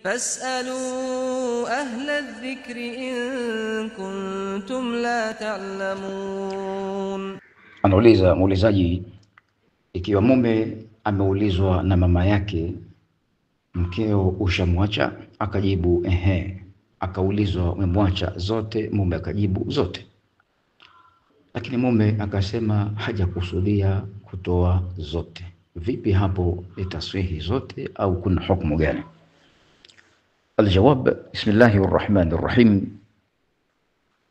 فاسألوا أهل الذكر إن كنتم لا تعلمون. Anauliza muulizaji, ikiwa mume ameulizwa na mama yake, mkeo ushamwacha? Akajibu ehe. Akaulizwa umemwacha zote? Mume akajibu zote. Lakini mume akasema hajakusudia kutoa zote. Vipi hapo, itaswihi zote au kuna hukumu gani? Aljawab, bismillahir rahmanir rahim.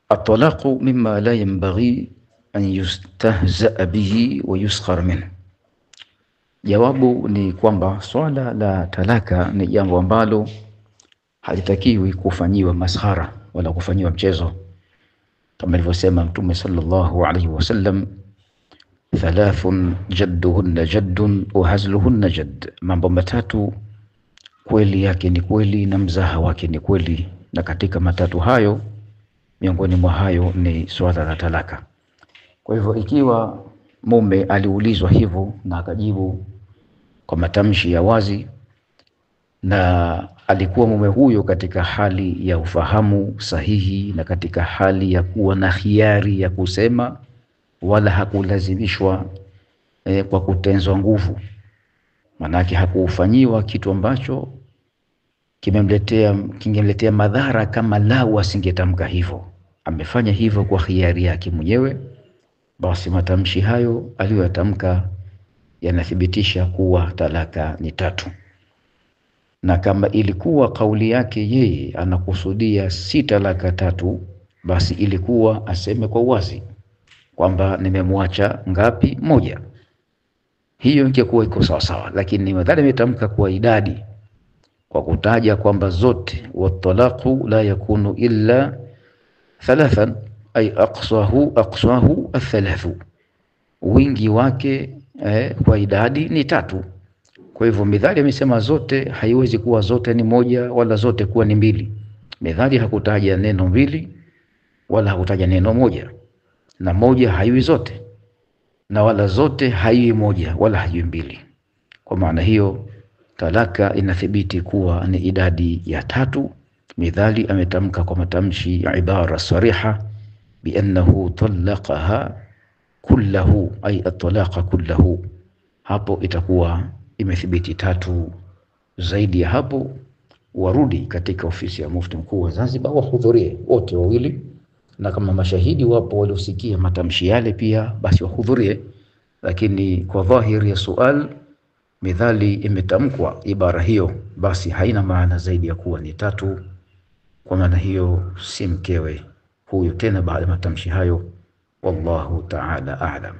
At-talaqu mimma la yanbaghi an yustahza bihi wa yuskhar minhu. Jawabu ni kwamba swala la talaka ni jambo ambalo halitakiwi kufanyiwa maskhara wala kufanyiwa mchezo, kama alivyosema Mtume sallallahu alaihi wasallam, thalathun jadduhunna jaddun wa hazluhunna jadd. Mambo matatu kweli yake ni kweli na mzaha wake ni kweli, na katika matatu hayo, miongoni mwa hayo ni swala la talaka. Kwa hivyo ikiwa mume aliulizwa hivyo na akajibu kwa matamshi ya wazi, na alikuwa mume huyo katika hali ya ufahamu sahihi na katika hali ya kuwa na khiari ya kusema, wala hakulazimishwa kwa kutenzwa nguvu, manake hakufanyiwa kitu ambacho kingemletea madhara kama lau asingetamka hivyo. Amefanya hivyo kwa khiari yake mwenyewe, basi matamshi hayo aliyoyatamka yanathibitisha kuwa talaka ni tatu. Na kama ilikuwa kauli yake yeye anakusudia si talaka tatu, basi ilikuwa aseme kwa wazi kwamba nimemwacha ngapi? Moja. Hiyo ingekuwa iko sawa sawa, lakini madhali ametamka kwa idadi, kwa kutaja kwamba zote, wat-talaqu la yakunu illa thalathan ay aqsahu athalathu, wingi wake kwa idadi ni tatu. Kwa hivyo midhali amesema zote, haiwezi kuwa zote ni moja wala zote kuwa ni mbili. Midhali hakutaja neno mbili wala hakutaja neno moja, na moja haiwi zote na wala zote haiwi moja wala haiwi mbili. Kwa maana hiyo talaka inathibiti kuwa ni idadi ya tatu, midhali ametamka kwa matamshi ya ibara sariha bi annahu talaqaha kullahu ay at-talaqa kullahu. Hapo itakuwa imethibiti tatu. Zaidi ya hapo, warudi katika ofisi ya mufti mkuu wa Zanzibar, wahudhurie wote wawili, na kama mashahidi wapo waliosikia matamshi yale pia, basi wahudhurie. Lakini kwa dhahiri ya sual, midhali imetamkwa ibara hiyo, basi haina maana zaidi ya kuwa ni tatu. Kwa maana hiyo si mkewe huyo tena baada ya matamshi hayo. Wallahu ta'ala a'lam.